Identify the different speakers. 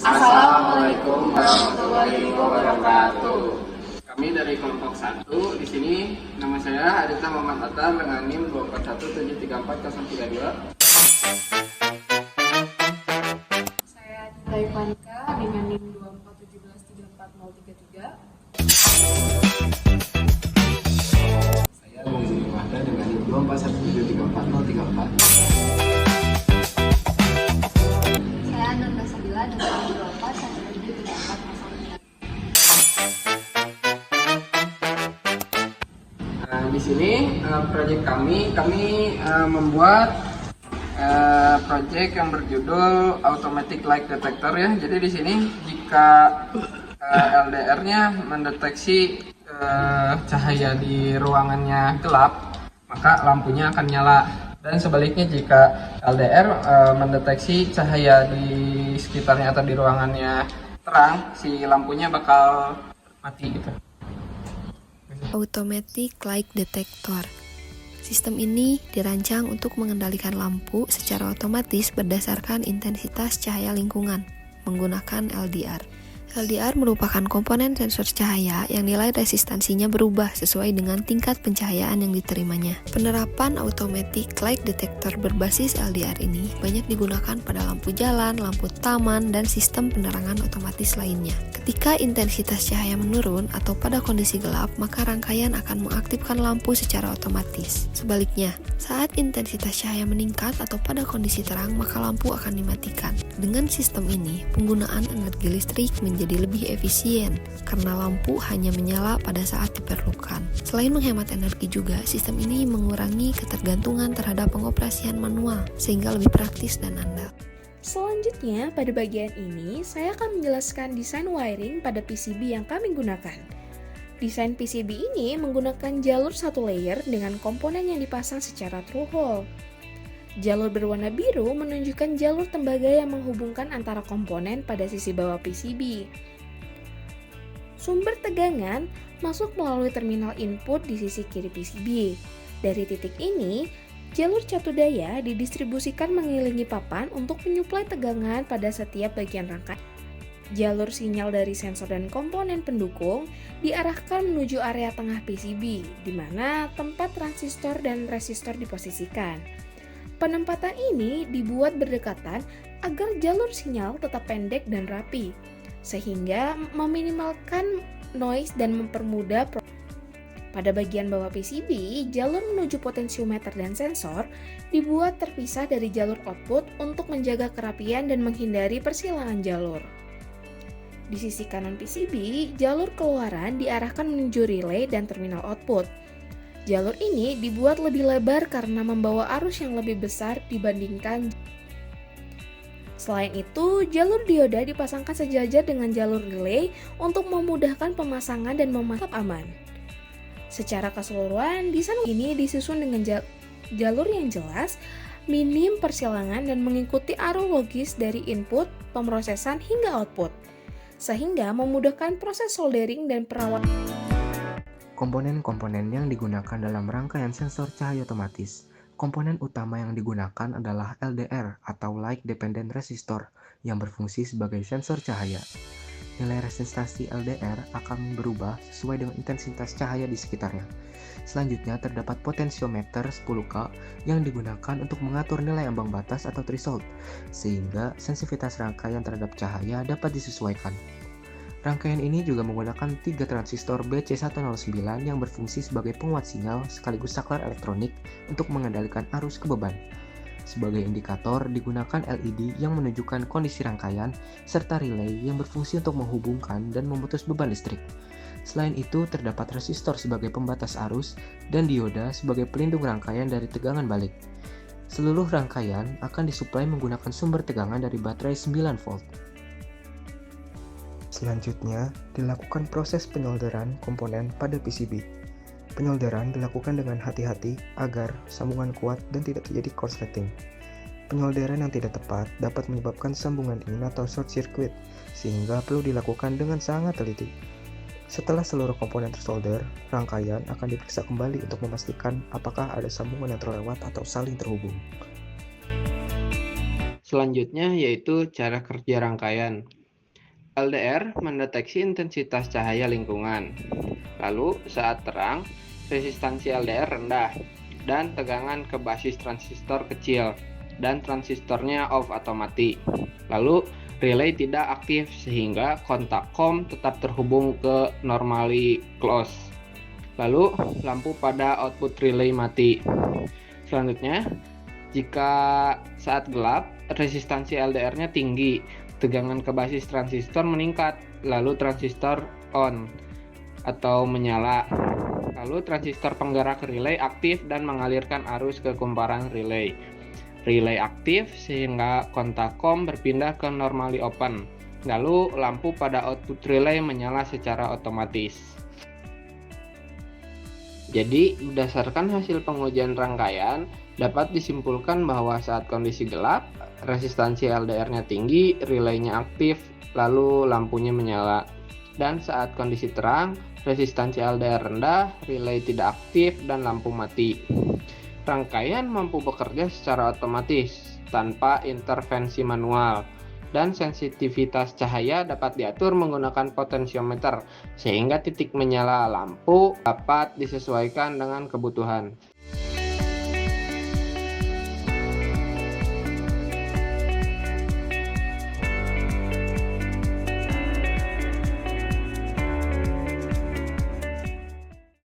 Speaker 1: Assalamualaikum warahmatullahi wabarakatuh. Kami dari kelompok 1 di sini, nama saya Adita Muhammad Atar dengan NIM 241734032.
Speaker 2: Saya Dita Ivanika dengan NIM 241734033.
Speaker 3: Saya Bung Mahda dengan NIM 241734034.
Speaker 4: Saya Nurma Sabila dengan NIM 241734035.
Speaker 1: Di sini proyek kami membuat proyek yang berjudul Automatic Light Detector ya. Jadi di sini jika LDR-nya mendeteksi cahaya di ruangannya gelap, maka lampunya akan nyala. Dan sebaliknya jika LDR mendeteksi cahaya di sekitarnya atau di ruangannya terang, si lampunya bakal mati gitu.
Speaker 5: Automatic Light Detector. Sistem ini dirancang untuk mengendalikan lampu secara otomatis berdasarkan intensitas cahaya lingkungan menggunakan LDR. LDR merupakan komponen sensor cahaya yang nilai resistansinya berubah sesuai dengan tingkat pencahayaan yang diterimanya. Penerapan Automatic Light Detector berbasis LDR ini banyak digunakan pada lampu jalan, lampu taman, dan sistem penerangan otomatis lainnya. Ketika intensitas cahaya menurun atau pada kondisi gelap, maka rangkaian akan mengaktifkan lampu secara otomatis. Sebaliknya, saat intensitas cahaya meningkat atau pada kondisi terang, maka lampu akan dimatikan. Dengan sistem ini, penggunaan energi listrik menjadi lebih efisien karena lampu hanya menyala pada saat diperlukan. Selain menghemat energi juga, sistem ini mengurangi ketergantungan terhadap pengoperasian manual sehingga lebih praktis dan andal.
Speaker 2: Selanjutnya, pada bagian ini, saya akan menjelaskan desain wiring pada PCB yang kami gunakan. Desain PCB ini menggunakan jalur satu layer dengan komponen yang dipasang secara through hole. Jalur berwarna biru menunjukkan jalur tembaga yang menghubungkan antara komponen pada sisi bawah PCB. Sumber tegangan masuk melalui terminal input di sisi kiri PCB. Dari titik ini, jalur catu daya didistribusikan mengelilingi papan untuk menyuplai tegangan pada setiap bagian rangkaian. Jalur sinyal dari sensor dan komponen pendukung diarahkan menuju area tengah PCB, di mana tempat transistor dan resistor diposisikan. Penempatan ini dibuat berdekatan agar jalur sinyal tetap pendek dan rapi, sehingga meminimalkan noise dan mempermudah pada bagian bawah PCB, jalur menuju potensiometer dan sensor dibuat terpisah dari jalur output untuk menjaga kerapian dan menghindari persilangan jalur. Di sisi kanan PCB, jalur keluaran diarahkan menuju relay dan terminal output. Jalur ini dibuat lebih lebar karena membawa arus yang lebih besar dibandingkan. Selain itu, jalur dioda dipasangkan sejajar dengan jalur relay untuk memudahkan pemasangan dan memantap aman. Secara keseluruhan, desain ini disusun dengan jalur yang jelas, minim persilangan dan mengikuti arus logis dari input, pemrosesan hingga output, sehingga memudahkan proses soldering dan perawatan.
Speaker 3: Komponen-komponen yang digunakan dalam rangkaian sensor cahaya otomatis. Komponen utama yang digunakan adalah LDR atau Light Dependent Resistor yang berfungsi sebagai sensor cahaya. Nilai resistansi LDR akan berubah sesuai dengan intensitas cahaya di sekitarnya. Selanjutnya terdapat potensiometer 10K yang digunakan untuk mengatur nilai ambang batas atau threshold, sehingga sensitivitas rangkaian terhadap cahaya dapat disesuaikan. Rangkaian ini juga menggunakan 3 transistor BC109 yang berfungsi sebagai penguat sinyal sekaligus saklar elektronik untuk mengendalikan arus ke beban. Sebagai indikator digunakan LED yang menunjukkan kondisi rangkaian serta relay yang berfungsi untuk menghubungkan dan memutus beban listrik. Selain itu terdapat resistor sebagai pembatas arus dan dioda sebagai pelindung rangkaian dari tegangan balik. Seluruh rangkaian akan disuplai menggunakan sumber tegangan dari baterai 9 volt. Selanjutnya, dilakukan proses penyolderan komponen pada PCB. Penyolderan dilakukan dengan hati-hati agar sambungan kuat dan tidak terjadi korsleting. Penyolderan yang tidak tepat dapat menyebabkan sambungan dingin atau short circuit, sehingga perlu dilakukan dengan sangat teliti. Setelah seluruh komponen tersolder, rangkaian akan diperiksa kembali untuk memastikan apakah ada sambungan yang terlewat atau saling terhubung.
Speaker 1: Selanjutnya yaitu cara kerja rangkaian. LDR mendeteksi intensitas cahaya lingkungan. Lalu saat terang, resistansi LDR rendah dan tegangan ke basis transistor kecil dan transistornya off atau mati. Lalu relay tidak aktif sehingga kontak COM tetap terhubung ke normally close. Lalu lampu pada output relay mati. Selanjutnya, jika saat gelap, resistansi LDR-nya tinggi, tegangan ke basis transistor meningkat, lalu transistor on atau menyala. Lalu transistor penggerak relay aktif dan mengalirkan arus ke kumparan relay. Relay aktif sehingga kontak COM berpindah ke normally open. Lalu lampu pada output relay menyala secara otomatis. Jadi, berdasarkan hasil pengujian rangkaian, dapat disimpulkan bahwa saat kondisi gelap, resistansi LDR-nya tinggi, relaynya aktif, lalu lampunya menyala. Dan saat kondisi terang, resistansi LDR rendah, relay tidak aktif, dan lampu mati. Rangkaian mampu bekerja secara otomatis, tanpa intervensi manual, dan sensitivitas cahaya dapat diatur menggunakan potensiometer, sehingga titik menyala lampu dapat disesuaikan dengan kebutuhan.